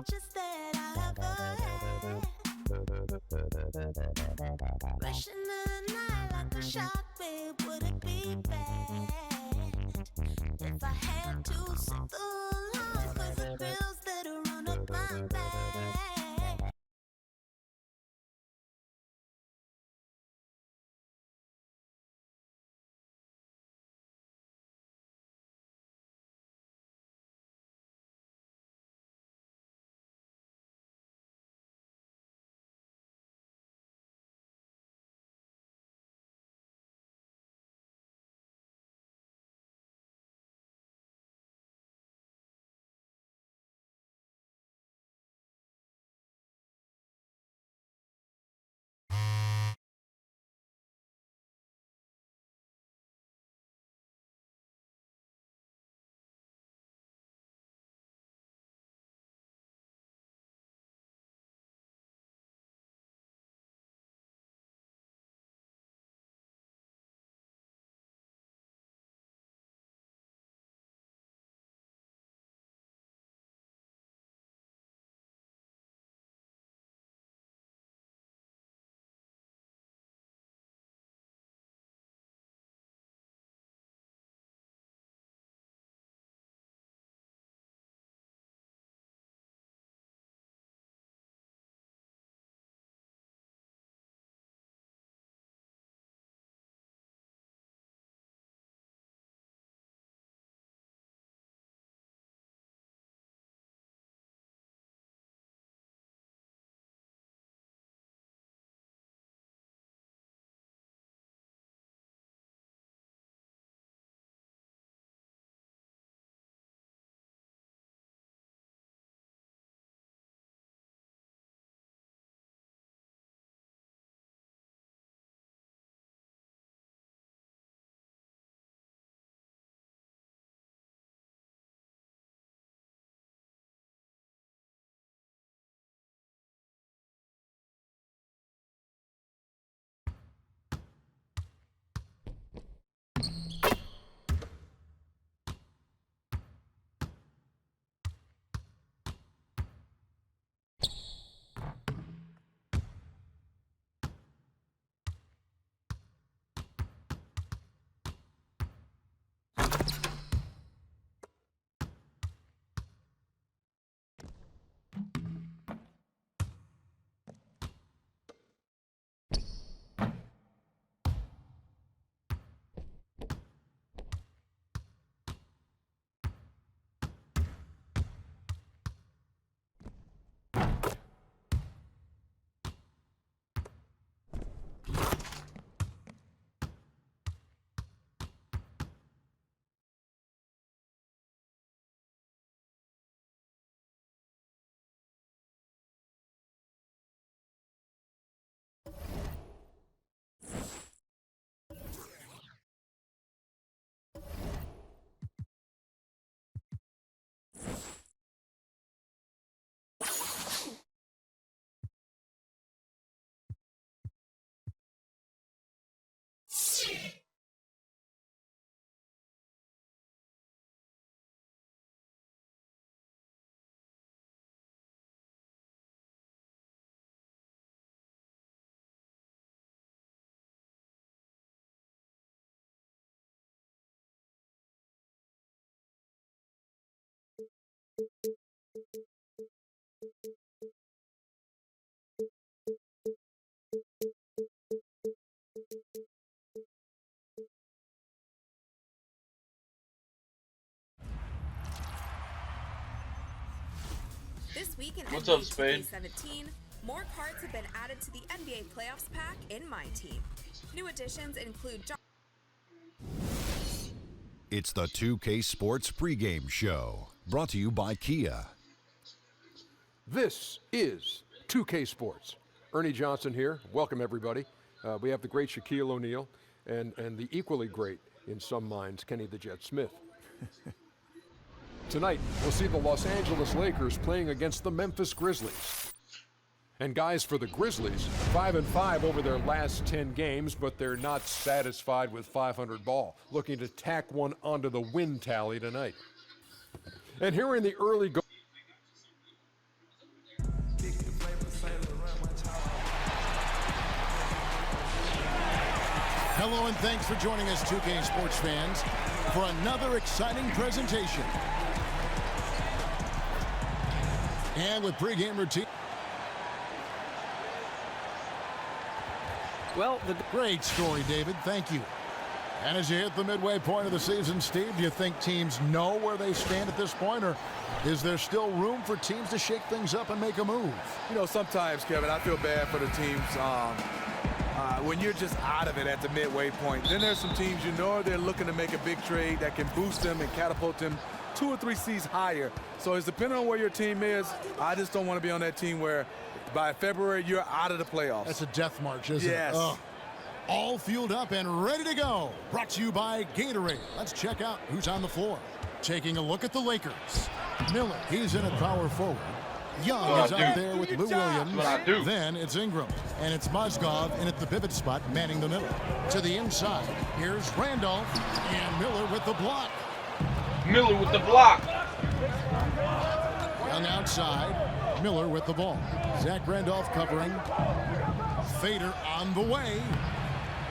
strangest that I ever had. Rushing in the night like a shark, babe, would it be bad if I had to sit the line? 'Cause the girls that run up my back. This week in What's NBA up, Spain? 2K17, more cards have been added to the NBA Playoffs pack in My Team. New additions include It's the 2K Sports pregame show, brought to you by Kia. This is 2K Sports. Ernie Johnson here. Welcome, everybody. We have the great Shaquille O'Neal and the equally great, in some minds, Kenny the Jet Smith. Tonight, we'll see the Los Angeles Lakers playing against the Memphis Grizzlies. And guys, for the Grizzlies, 5-5 over their last 10 games, but they're not satisfied with 500 ball, looking to tack one onto the win tally tonight. And here in the early And thanks for joining us, 2K Sports fans, for another exciting presentation. And with pregame routine. Well, Great story, David. Thank you. And as you hit the midway point of the season, Steve, do you think teams know where they stand at this point, or is there still room for teams to shake things up and make a move? You know, sometimes, Kevin, I feel bad for the teams when you're just out of it at the midway point. Then there's some teams, you know, they're looking to make a big trade that can boost them and catapult them 2 or 3 seeds higher. So it's depending on where your team is. I just don't want to be on that team where by February you're out of the playoffs. That's a death march, isn't Yes. it? Ugh. All fueled up and ready to go. Brought to you by Gatorade. Let's check out who's on the floor. Taking a look at the Lakers. Miller, he's in at power forward. Young is out there with Lou Williams. Then it's Ingram. And it's Mozgov in at the pivot spot, manning the middle. To the inside, here's Randolph. And Miller with the block. Miller with the block. Young outside. Miller with the ball. Zach Randolph covering. Fader on the way.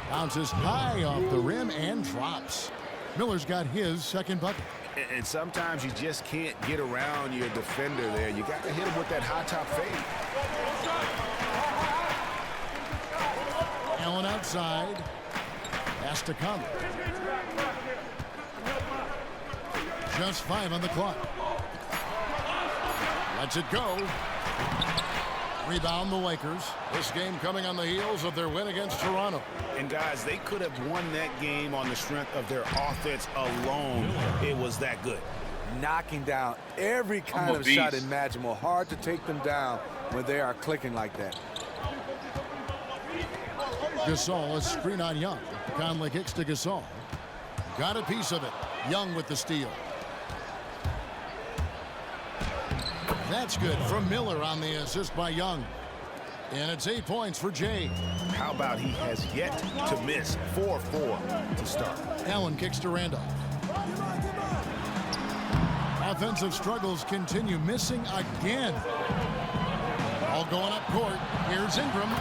Bounces high off the rim and drops. Miller's got his second bucket. And sometimes you just can't get around your defender there. You got to hit him with that high top fade. Allen outside. Has to come. Just 5 on the clock. Lets it go. Rebound the Lakers. This game coming on the heels of their win against Toronto. And guys, they could have won that game on the strength of their offense alone. It was that good. Knocking down every kind of shot imaginable. Hard to take them down when they are clicking like that. Gasol, a screen on Young. Conley kicks to Gasol. Got a piece of it. Young with the steal. That's good from Miller on the assist by Young. And it's 8 points for Jay. How about he has yet to miss 4-4 to start. Allen kicks to Randolph. Offensive struggles continue, missing again. All going up court. Here's Ingram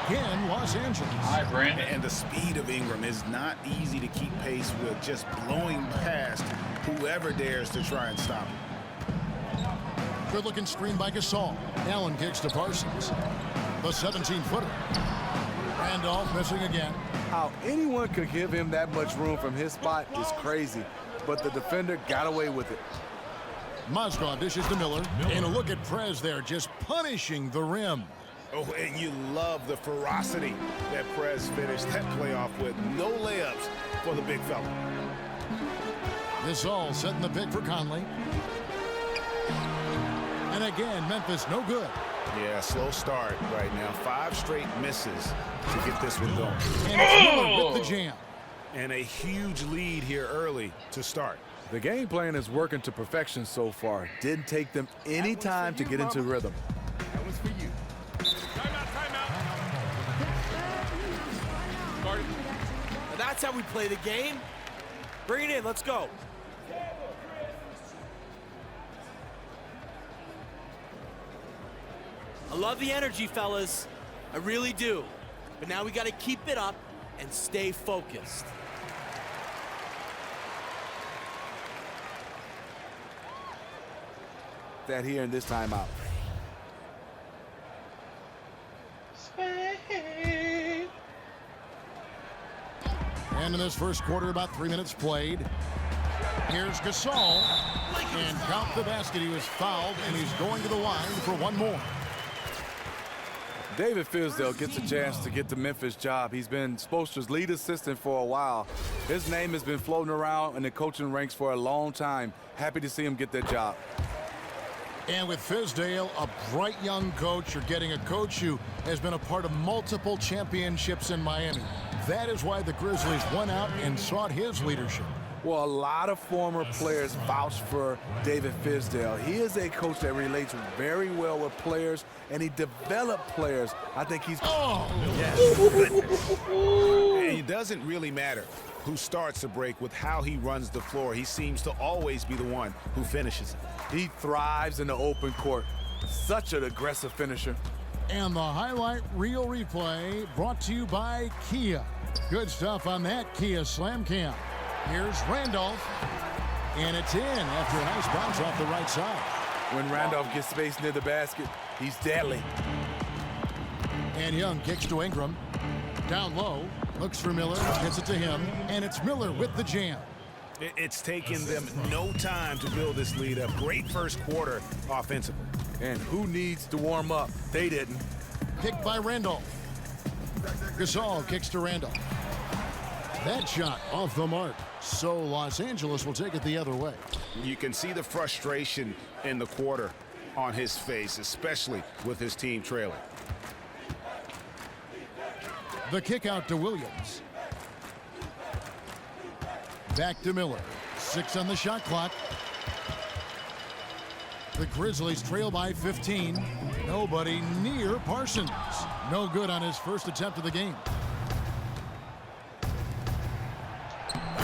again, Los Angeles. All right, Brandon. And the speed of Ingram is not easy to keep pace with, just blowing past whoever dares to try and stop him. Good looking screen by Gasol. Allen kicks to Parsons. The 17-footer. Randolph missing again. How anyone could give him that much room from his spot is crazy, but the defender got away with it. Mozgov dishes to Miller. And a look at Prez there, just punishing the rim. Oh, and you love the ferocity that Prez finished that playoff with. No layups for the big fella. Gasol setting the pick for Conley. And again, Memphis no good. Yeah, slow start right now. 5 straight misses to get this one going. And it's Miller with the jam. And a huge lead here early to start. The game plan is working to perfection so far. Didn't take them any time to get into rhythm. That was for you. Now that's how we play the game. Bring it in. Let's go. I love the energy, fellas. I really do. But now we got to keep it up and stay focused. That here in this timeout. And in this first quarter, about 3 minutes played. Here's Gasol. And count the basket. He was fouled, and he's going to the line for one more. David Fizdale gets a chance to get the Memphis job. He's been Spoelstra's lead assistant for a while. His name has been floating around in the coaching ranks for a long time. Happy to see him get that job. And with Fizdale, a bright young coach, you're getting a coach who has been a part of multiple championships in Miami. That is why the Grizzlies went out and sought his leadership. Well, a lot of former players vouch for David Fizdale. He is a coach that relates very well with players, and he developed players. I think he's... And it doesn't really matter who starts the break with how he runs the floor. He seems to always be the one who finishes it. He thrives in the open court. Such an aggressive finisher. And the highlight reel replay brought to you by Kia. Good stuff on that Kia Slam Cam. Here's Randolph. And it's in after a nice bounce off the right side. When Randolph gets space near the basket, he's deadly. And Young kicks to Ingram. Down low. Looks for Miller. Gets it to him. And it's Miller with the jam. It's taken them no time to build this lead up. Great first quarter offensively. And who needs to warm up? They didn't. Kicked by Randolph. Gasol kicks to Randolph. That shot off the mark. So Los Angeles will take it the other way. You can see the frustration in the quarter on his face, especially with his team trailing. The kick out to Williams. Back to Miller. 6 on the shot clock. The Grizzlies trail by 15. Nobody near Parsons. No good on his first attempt of the game.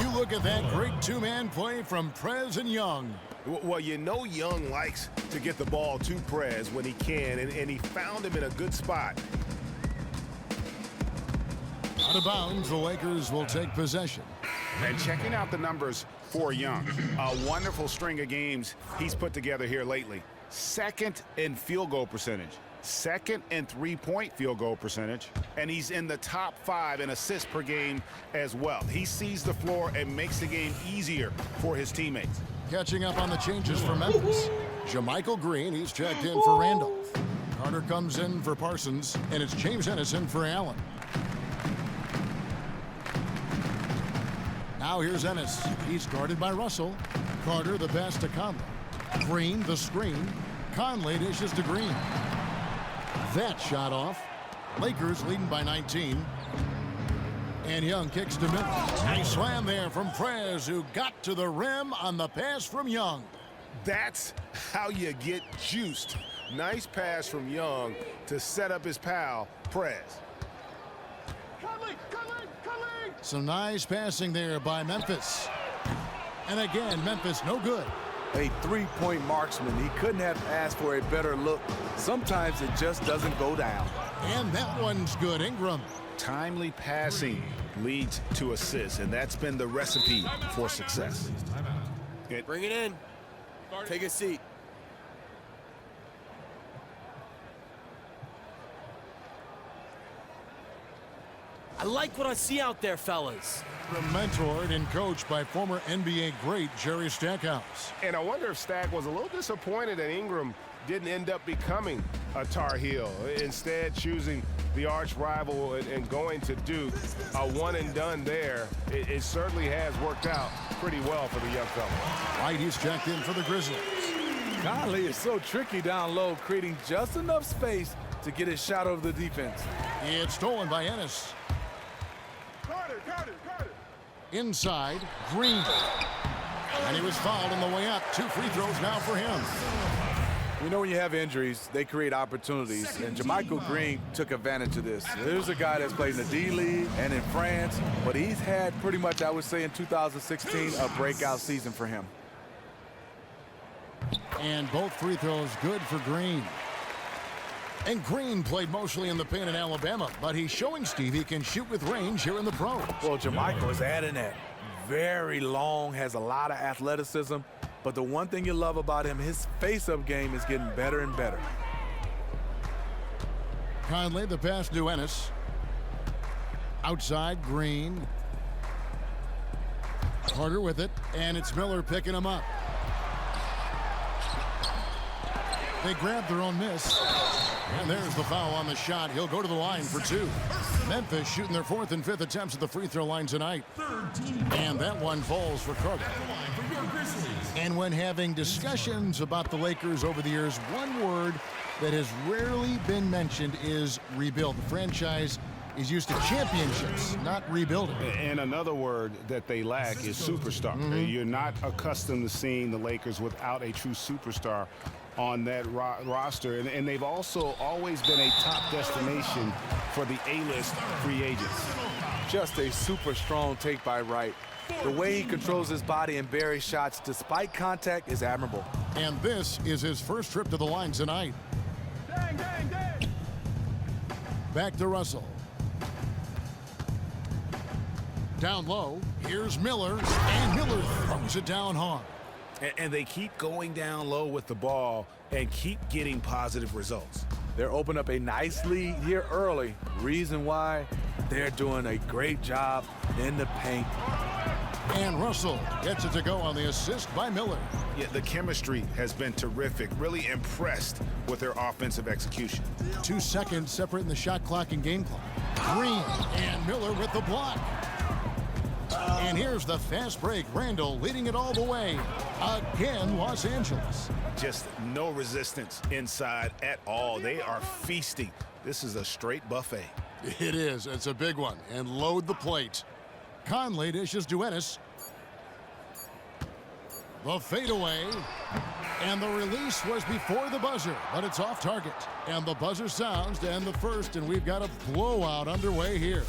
You look at that great two-man play from Prez and Young. Well, you know Young likes to get the ball to Prez when he can, and he found him in a good spot. Out of bounds, the Lakers will take possession. And checking out the numbers for Young, a wonderful string of games he's put together here lately. Second in field goal percentage, second in three-point field goal percentage, and he's in the top 5 in assists per game as well. He sees the floor and makes the game easier for his teammates. Catching up on the changes for Memphis. JaMychal Green, he's checked in for Randolph. Carter comes in for Parsons, and it's James Ennison for Allen. Now here's Ennis. He's guarded by Russell. Carter the pass to Conley. Green the screen. Conley dishes to Green. That shot off. Lakers leading by 19. And Young kicks to Miller. Nice slam there from Prez, who got to the rim on the pass from Young. That's how you get juiced. Nice pass from Young to set up his pal, Prez. Some nice passing there by Memphis. And again, Memphis no good. A three-point marksman. He couldn't have asked for a better look. Sometimes it just doesn't go down. And that one's good. Ingram. Timely passing leads to assists, and that's been the recipe for success. Bring it in. Take a seat. I like what I see out there, fellas. Mentored and coached by former NBA great Jerry Stackhouse. And I wonder if Stack was a little disappointed that Ingram didn't end up becoming a Tar Heel, instead choosing the arch rival and going to Duke. A one and done there. It certainly has worked out pretty well for the young fella. White, he's checked in for the Grizzlies. Conley is so tricky down low, creating just enough space to get his shot over the defense. It's stolen by Ennis. Inside, Green. And he was fouled on the way up. 2 free throws now for him. You know, when you have injuries, they create opportunities, and JaMychal Green took advantage of this. Here's a guy that's played in the D-League and in France, but he's had pretty much, I would say, in 2016, a breakout season for him. And both free throws good for Green. And Green played mostly in the paint in Alabama, but he's showing Steve he can shoot with range here in the pros. Well, JaMychal is adding that. Very long, has a lot of athleticism, but the one thing you love about him, his face-up game is getting better and better. Conley, the pass to Ennis. Outside, Green. Carter with it, and it's Miller picking him up. They grab their own miss. And there's the foul on the shot. He'll go to the line for 2. Memphis shooting their 4th and 5th attempts at the free throw line tonight. And that one falls for Carter. And when having discussions about the Lakers over the years, one word that has rarely been mentioned is rebuild. The franchise is used to championships, not rebuilding. And another word that they lack is superstar. You're not accustomed to seeing the Lakers without a true superstar on that roster, and they've also always been a top destination for the A-list free agents. Just a super strong take by Wright. The way he controls his body and buries shots despite contact is admirable. And this is his first trip to the line tonight. Dang, dang, dang. Back to Russell. Down low, here's Miller, and Miller throws it down hard. And they keep going down low with the ball and keep getting positive results. They're opening up a nice lead here early. Reason why, they're doing a great job in the paint. And Russell gets it to go on the assist by Miller. Yeah, the chemistry has been terrific. Really impressed with their offensive execution. 2 seconds separating the shot clock and game clock. Green and Miller with the block. And here's the fast break. Randall leading it all the way. Again, Los Angeles. Just no resistance inside at all. They are feasting. This is a straight buffet. It is. It's a big one. And load the plate. Conley dishes to Ennis. The fadeaway. And the release was before the buzzer, but it's off target. And the buzzer sounds to end the first, and we've got a blowout underway here.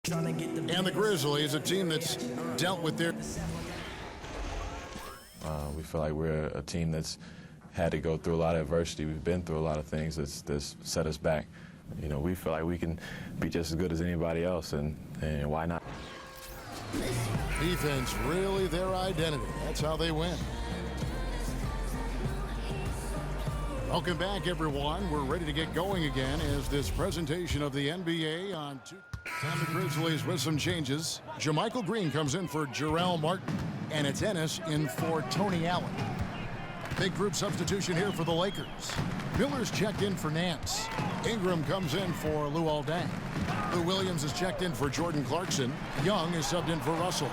And the Grizzlies, a team that's dealt with their... We feel like we're a team that's had to go through a lot of adversity. We've been through a lot of things that's set us back. You know, we feel like we can be just as good as anybody else, and why not? Defense, really their identity. That's how they win. Welcome back, everyone. We're ready to get going again as this presentation of the NBA on and the Grizzlies with some changes. JaMychal Green comes in for Jarrell Martin, and it's Ennis in for Tony Allen. Big group substitution here for the Lakers. Miller's checked in for Nance. Ingram comes in for Luol Deng. Lou Williams is checked in for Jordan Clarkson. Young is subbed in for Russell.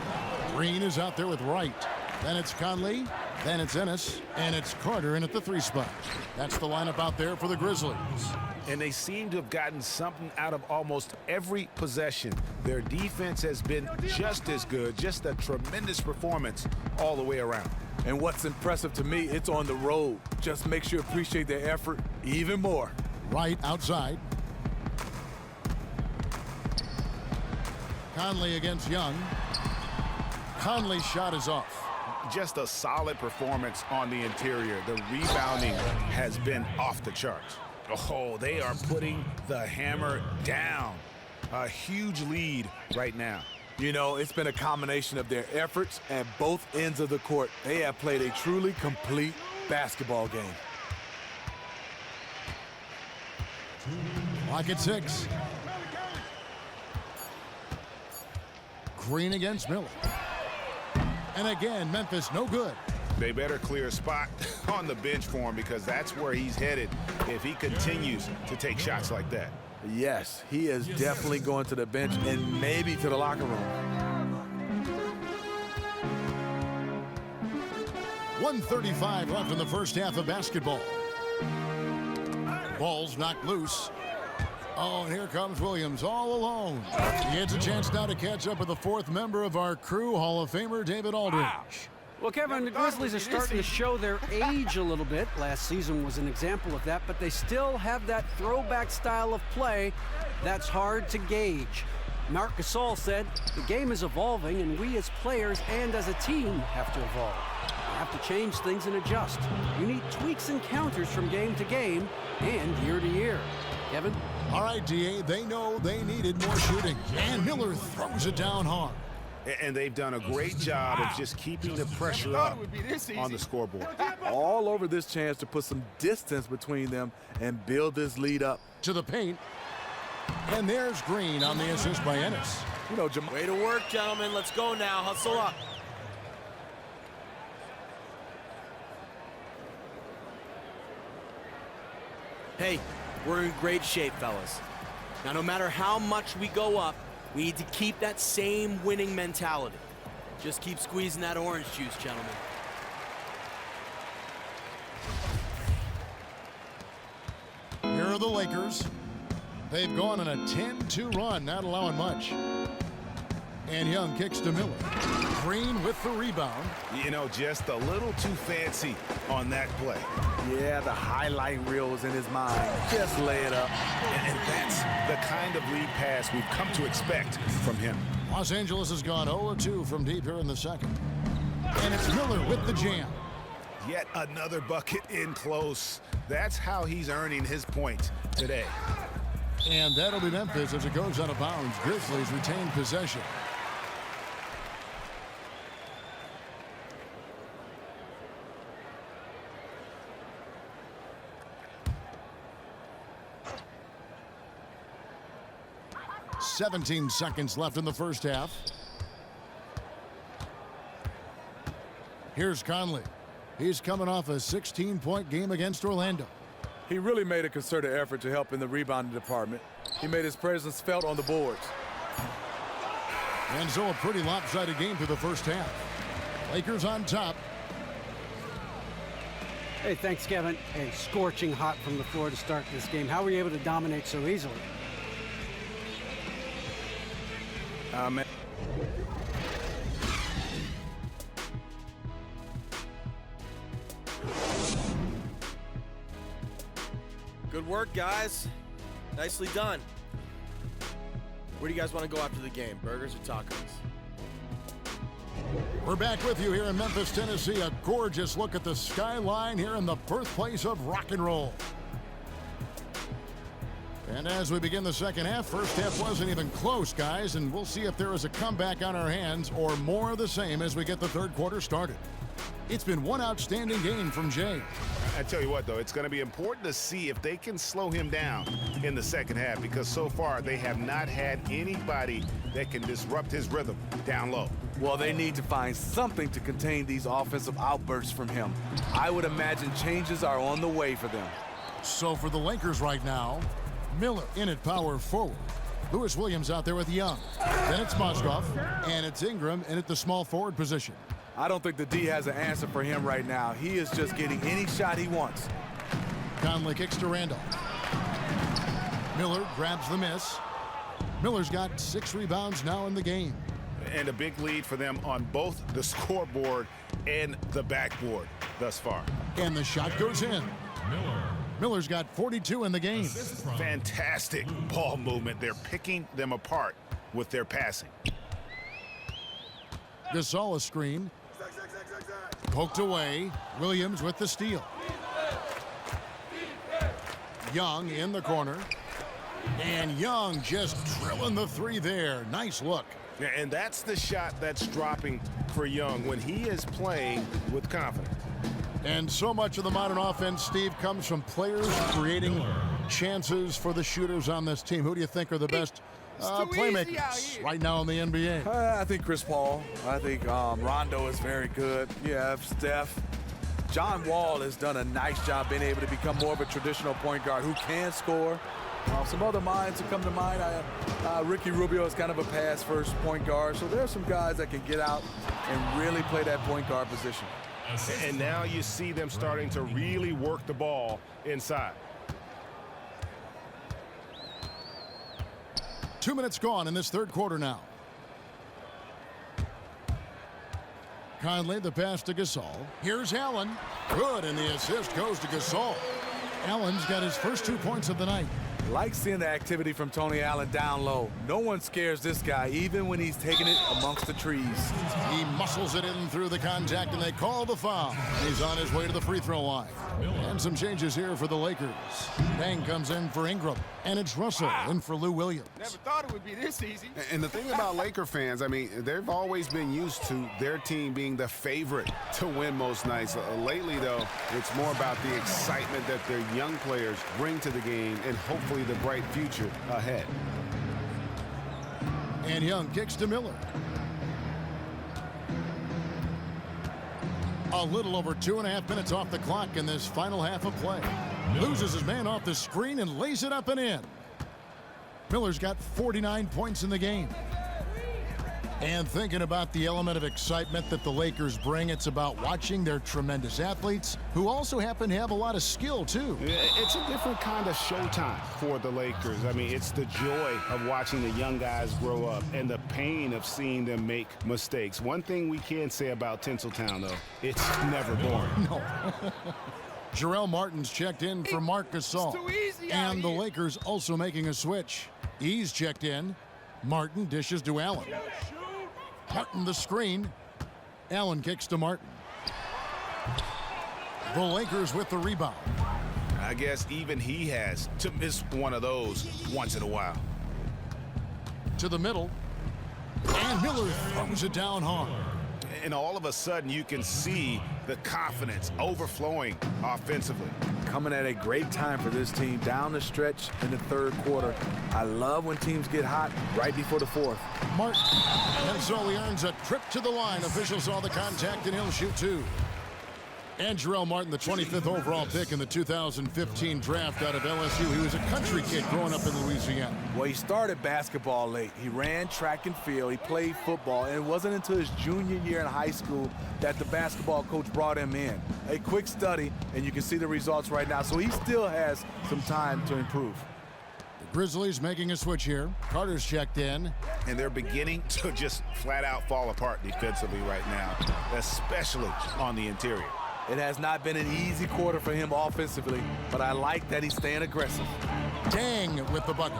Green is out there with Wright. Then it's Conley. Then it's Ennis. And it's Carter in at the 3 spot. That's the lineup out there for the Grizzlies. And they seem to have gotten something out of almost every possession. Their defense has been just as good, just a tremendous performance all the way around. And what's impressive to me, it's on the road. Just makes you appreciate their effort even more. Right outside. Conley against Young. Conley's shot is off. Just a solid performance on the interior. The rebounding has been off the charts. Oh, they are putting the hammer down. A huge lead right now. You know, it's been a combination of their efforts at both ends of the court. They have played a truly complete basketball game. Clock at 6. Green against Miller. And again, Memphis no good. They better clear a spot on the bench for him because that's where he's headed if he continues to take shots like that. Yes, he is definitely going to the bench and maybe to the locker room. 1:35 left in the first half of basketball. Ball's knocked loose. Oh, and here comes Williams all alone. He gets a chance now to catch up with the 4th member of our crew, Hall of Famer David Aldridge. Well, Kevin, the Grizzlies are starting to show their age a little bit. Last season was an example of that, but they still have that throwback style of play that's hard to gauge. Marc Gasol said, the game is evolving, and we as players and as a team have to evolve. We have to change things and adjust. You need tweaks and counters from game to game and year to year. Kevin? All right, D.A., they know they needed more shooting, and Miller throws it down hard. And they've done a great job of just keeping the pressure up on the scoreboard. All over this chance to put some distance between them and build this lead up. To the paint. And there's Green on the assist by Ennis. You know, way to work, gentlemen. Let's go now. Hustle up. Hey, we're in great shape, fellas. Now, no matter how much we go up, we need to keep that same winning mentality. Just keep squeezing that orange juice, gentlemen. Here are the Lakers. They've gone on a 10-2 run, not allowing much. And Young kicks to Miller. Green with the rebound. You know, just a little too fancy on that play. Yeah, the highlight reel was in his mind. Just lay it up. And that's the kind of lead pass we've come to expect from him. Los Angeles has gone 0-2 from deep here in the second. And it's Miller with the jam. Yet another bucket in close. That's how he's earning his points today. And that'll be Memphis as it goes out of bounds. Grizzlies retain possession. "17 seconds left in the first half. Here's Conley. He's coming off a 16-point game against Orlando. He really made a concerted effort to help in the rebounding department. He made his presence felt on the boards. And so a pretty lopsided game through the first half. Lakers on top. Hey, thanks, Kevin. Hey, scorching hot from the floor to start this game. How were you able to dominate so easily? Man. Good work, guys. Nicely done. Where do you guys want to go after the game? Burgers or tacos? We're back with you here in Memphis, Tennessee. A gorgeous look at the skyline here in the birthplace of rock and roll. And as we begin the second half, first half wasn't even close, guys, and we'll see if there is a comeback on our hands or more of the same as we get the third quarter started. It's been one outstanding game from Jay. I tell you what, though, it's going to be important to see if they can slow him down in the second half, because so far they have not had anybody that can disrupt his rhythm down low. Well, they need to find something to contain these offensive outbursts from him. I would imagine changes are on the way for them. So for the Lakers right now, Miller in at power forward. Lewis Williams out there with Young. Then it's Moskov, and it's Ingram in at the small forward position. I don't think the D has an answer for him right now. He is just getting any shot he wants. Conley kicks to Randall. Miller grabs the miss. Miller's got 6 rebounds now in the game. And a big lead for them on both the scoreboard and the backboard thus far. And the shot goes in. Miller's got 42 in the game. Fantastic ball movement. They're picking them apart with their passing. Gasol a screen. Poked away. Williams with the steal. Young in the corner. And Young just drilling the 3 there. Nice look. Yeah, and that's the shot that's dropping for Young when he is playing with confidence. And so much of the modern offense, Steve, comes from players creating chances for the shooters on this team. Who do you think are the best playmakers right now in the NBA? I think Chris Paul. I think Rondo is very good. You have Steph. John Wall has done a nice job being able to become more of a traditional point guard who can score. Some other minds that come to mind, Ricky Rubio is kind of a pass-first point guard. So there are some guys that can get out and really play that point guard position. And now you see them starting to really work the ball inside. 2 minutes gone in this third quarter now. Conley, the pass to Gasol. Here's Allen. Good, and the assist goes to Gasol. Allen's got his first 2 points of the night. Like seeing the activity from Tony Allen down low. No one scares this guy, even when he's taking it amongst the trees. He muscles it in through the contact, and they call the foul. He's on his way to the free throw line. And some changes here for the Lakers. Bang comes in for Ingram, and it's Russell in for Lou Williams. Never thought it would be this easy. And the thing about Laker fans, I mean, they've always been used to their team being the favorite to win most nights. Lately, though, it's more about the excitement that their young players bring to the game and hopefully the bright future ahead. And Young kicks to Miller. A little over 2.5 minutes off the clock in this final half of play. Loses his man off the screen and lays it up and in. Miller's got 49 points in the game. And thinking about the element of excitement that the Lakers bring, it's about watching their tremendous athletes who also happen to have a lot of skill, too. It's a different kind of showtime for the Lakers. I mean, it's the joy of watching the young guys grow up and the pain of seeing them make mistakes. One thing we can say about Tinseltown, though, it's never boring. No. Jarrell Martin's checked in for Marc Gasol. And the Lakers also making a switch. He's checked in. Martin dishes to Allen. Martin the screen. Allen kicks to Martin. The Lakers with the rebound. I guess even he has to miss one of those once in a while. To the middle. And Miller throws it down hard. And all of a sudden, you can see the confidence overflowing offensively. Coming at a great time for this team down the stretch in the third quarter. I love when teams get hot right before the fourth. Martin. And so he earns a trip to the line. Officials saw the contact, and he'll shoot two. And Jarrell Martin, the 25th overall pick in the 2015 draft out of LSU. He was a country kid growing up in Louisiana. Well, he started basketball late. He ran track and field. He played football. And it wasn't until his junior year in high school that the basketball coach brought him in. A quick study, and you can see the results right now. So he still has some time to improve. The Grizzlies making a switch here. Carter's checked in. And they're beginning to just flat out fall apart defensively right now, especially on the interior. It has not been an easy quarter for him offensively, but I like that he's staying aggressive. Dang with the bucket.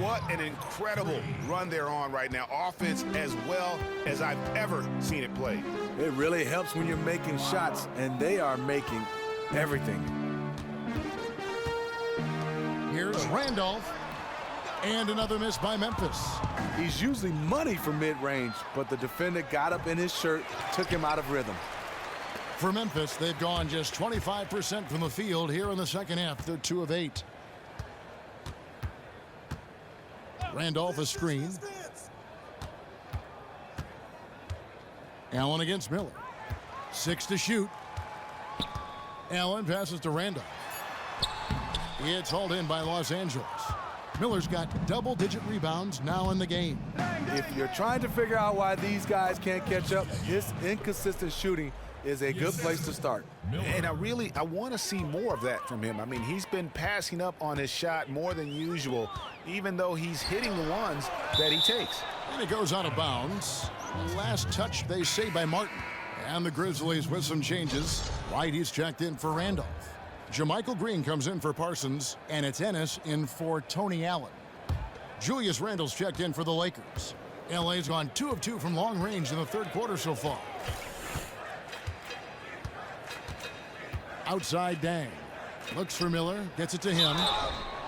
What an incredible run they're on right now. Offense as well as I've ever seen it played. It really helps when you're making shots, and they are making everything. Here's Randolph. And another miss by Memphis. He's usually money for mid-range, but the defender got up in his shirt, took him out of rhythm. For Memphis, they've gone just 25% from the field here in the second half. They're 2 of 8. Randolph a screen. Allen against Miller. 6 to shoot. Allen passes to Randolph. It's hauled in by Los Angeles. Miller's got double-digit rebounds now in the game. If you're trying to figure out why these guys can't catch up, his inconsistent shooting is a good place to start. And I want to see more of that from him. I mean, he's been passing up on his shot more than usual, even though he's hitting the ones that he takes. And it goes out of bounds. Last touch, they say, by Martin. And the Grizzlies with some changes. White, he's checked in for Randolph. Jermichael Green comes in for Parsons, and it's Ennis in for Tony Allen. Julius Randle's checked in for the Lakers. LA's gone 2 of 2 from long range in the third quarter so far. Outside Dang. Looks for Miller, gets it to him.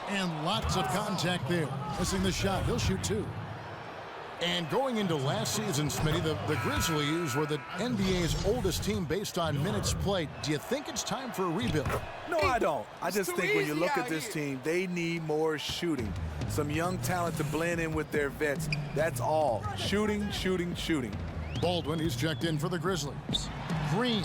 And lots of contact there. Missing the shot, he'll shoot 2. And going into last season, Smitty, the Grizzlies were the NBA's oldest team based on minutes played. Do you think it's time for a rebuild? No, I don't. I just think when you look at this team, they need more shooting. Some young talent to blend in with their vets. That's all. Shooting, shooting, shooting. Baldwin, he's checked in for the Grizzlies. Green.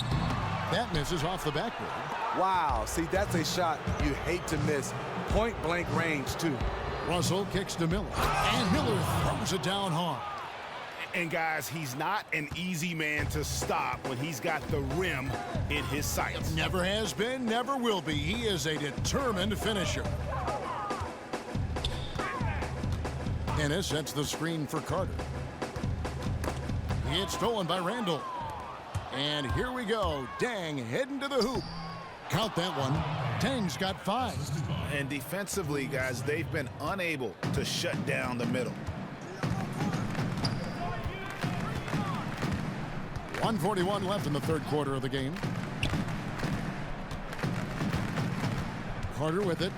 That misses off the backboard. Wow, see, that's a shot you hate to miss. Point blank range, too. Russell kicks to Miller. And Miller throws it down hard. And guys, he's not an easy man to stop when he's got the rim in his sights. Never has been, never will be. He is a determined finisher. Ennis sets the screen for Carter. It's stolen by Randall. And here we go. Dang heading to the hoop. Count that one. Dang's got 5. And defensively, guys, they've been unable to shut down the middle. 1:41 left in the third quarter of the game. Carter with it.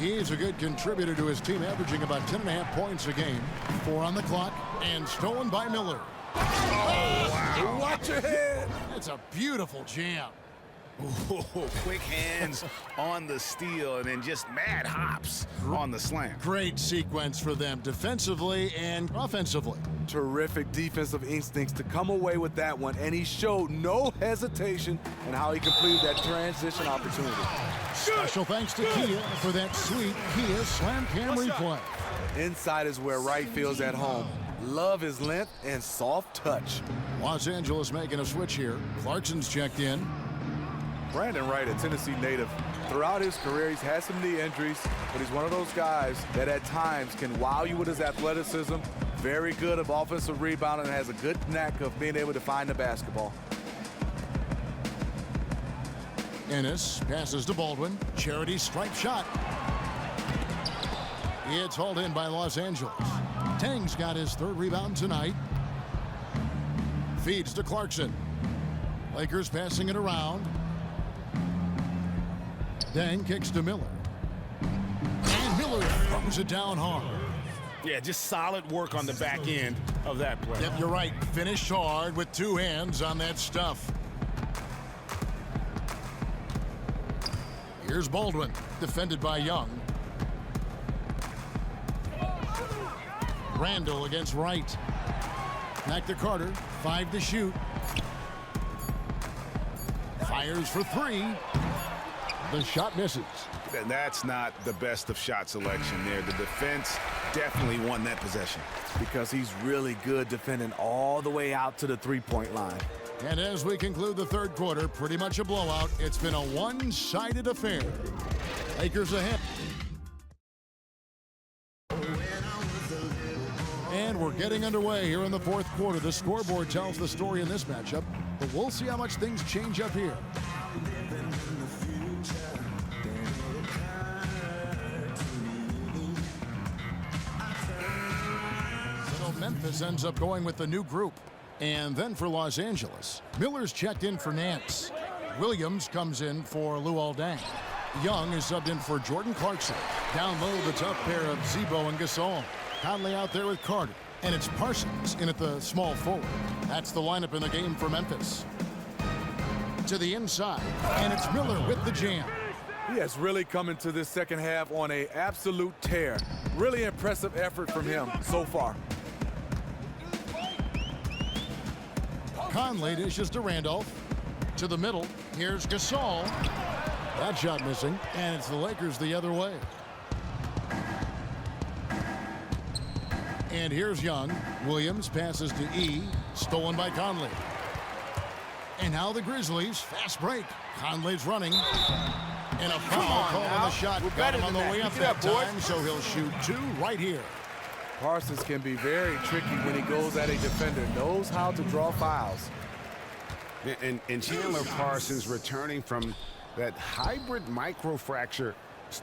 He's a good contributor to his team, averaging about 10.5 points a game. 4 on the clock, and stolen by Miller. Oh, wow. Watch your head. That's a beautiful jam. Ooh, quick hands on the steal and then just mad hops on the slam. Great sequence for them defensively and offensively. Terrific defensive instincts to come away with that one, and he showed no hesitation in how he completed that transition opportunity. Special thanks to Kia for that sweet Kia Slam Cam replay. Inside is where Wright feels at home. Love his length and soft touch. Los Angeles making a switch here. Clarkson's checked in. Brandon Wright, a Tennessee native. Throughout his career, he's had some knee injuries, but he's one of those guys that at times can wow you with his athleticism. Very good of offensive rebounding and has a good knack of being able to find the basketball. Ennis passes to Baldwin. Charity stripe shot. It's hauled in by Los Angeles. Tang's got his 3rd rebound tonight. Feeds to Clarkson. Lakers passing it around. Dang kicks to Miller. Miller throws it down hard. Yeah, just solid work on the back end of that play. Yep, you're right. Finished hard with 2 hands on that stuff. Here's Baldwin, defended by Young. Randall against Wright. Back to Carter, 5 to shoot. Fires for 3. The shot misses. And that's not the best of shot selection there. The defense definitely won that possession. Because he's really good defending all the way out to the three-point line. And as we conclude the third quarter, pretty much a blowout. It's been a one-sided affair. Lakers ahead. And we're getting underway here in the fourth quarter. The scoreboard tells the story in this matchup, but we'll see how much things change up here. So Memphis ends up going with the new group. And then for Los Angeles, Miller's checked in for Nance. Williams comes in for Luol Deng. Young is subbed in for Jordan Clarkson. Down low, the tough pair of Zebo and Gasol. Conley out there with Carter. And it's Parsons in at the small forward. That's the lineup in the game for Memphis. To the inside, and it's Miller with the jam. He has really come into this second half on an absolute tear. Really impressive effort from him so far. Conley dishes to Randolph. To the middle, here's Gasol. That shot missing, and it's the Lakers the other way. And here's Young. Williams passes to E. Stolen by Conley. And now the Grizzlies. Fast break. Conley's running. And a foul call on the shot. Got him on the way up that time, so he'll shoot 2 right here. Parsons can be very tricky when he goes at a defender. Knows how to draw fouls. And Chandler Parsons returning from that hybrid microfracture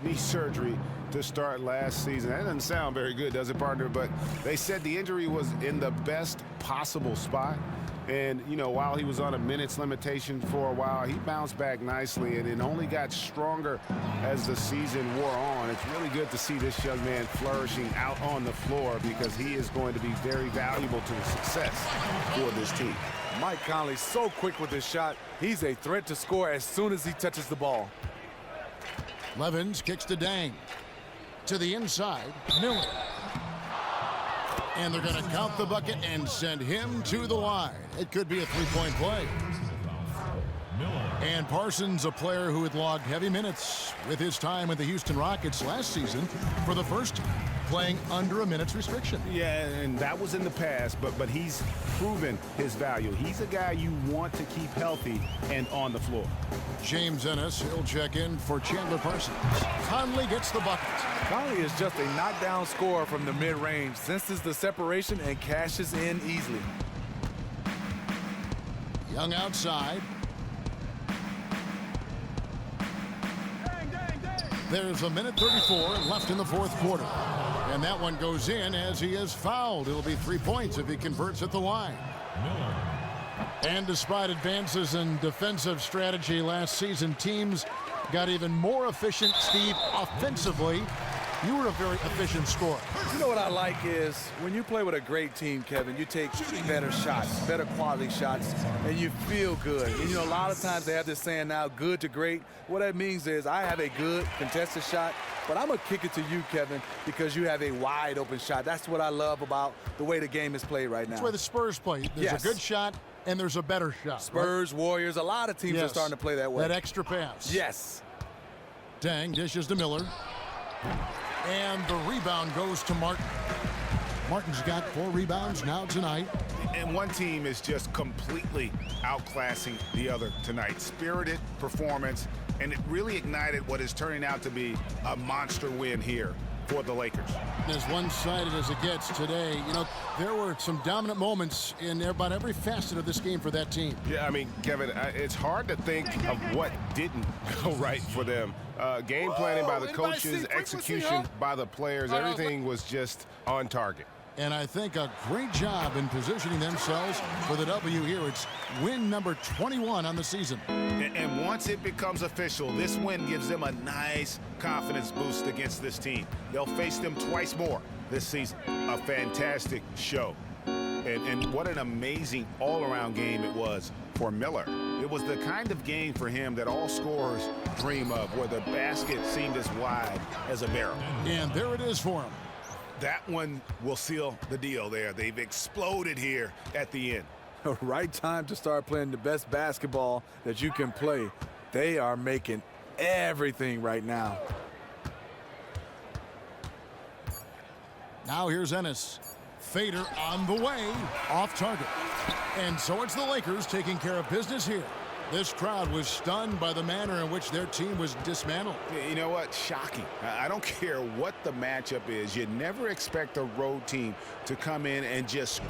knee surgery to start last season. That doesn't sound very good, does it, partner? But they said the injury was in the best possible spot. And, you know, while he was on a minutes limitation for a while, he bounced back nicely and it only got stronger as the season wore on. It's really good to see this young man flourishing out on the floor because he is going to be very valuable to the success for this team. Mike Conley so quick with his shot. He's a threat to score as soon as he touches the ball. Levins kicks to Deng. To the inside, Miller. And they're going to count the bucket and send him to the line. It could be a 3-point play. And Parsons, a player who had logged heavy minutes with his time with the Houston Rockets last season for the first time, playing under a minute's restriction. Yeah, and that was in the past, but he's proven his value. He's a guy you want to keep healthy and on the floor. James Ennis, he'll check in for Chandler Parsons. Conley gets the bucket. Conley is just a knockdown scorer from the mid-range, senses the separation and cashes in easily. Young outside. There's a minute 34 left in the fourth quarter. And that one goes in as he is fouled. It'll be 3 points if he converts at the line. And despite advances in defensive strategy last season, teams got even more efficient, Steve, offensively. You were a very efficient scorer. You know what I like is when you play with a great team, Kevin, you take better shots, better quality shots, and you feel good. And, you know, a lot of times they have this saying now, good to great. What that means is I have a good contested shot, but I'm going to kick it to you, Kevin, because you have a wide open shot. That's what I love about the way the game is played right now. That's why the Spurs play. There's a good shot and there's a better shot. Spurs, right? Warriors, a lot of teams are starting to play that way. That extra pass. Yes. Deng dishes to Miller. And the rebound goes to Martin. Martin's got 4 rebounds now tonight. And one team is just completely outclassing the other tonight. Spirited performance, and it really ignited what is turning out to be a monster win here for the Lakers. As one-sided as it gets today, you know, there were some dominant moments in about every facet of this game for that team. Yeah, I mean, Kevin, it's hard to think of what didn't go right for them. Game planning by the coaches, execution by the players, everything was just on target. And I think a great job in positioning themselves for the W here. It's win number 21 on the season. And once it becomes official, this win gives them a nice confidence boost against this team. They'll face them twice more this season. A fantastic show. And what an amazing all-around game it was for Miller. It was the kind of game for him that all scorers dream of, where the basket seemed as wide as a barrel. And there it is for him. That one will seal the deal there. They've exploded here at the end. Right time to start playing the best basketball that you can play. They are making everything right now. Now here's Ennis. Fader on the way, off target. And so it's the Lakers taking care of business here. This crowd was stunned by the manner in which their team was dismantled. You know what? Shocking. I don't care what the matchup is. You never expect a road team to come in and just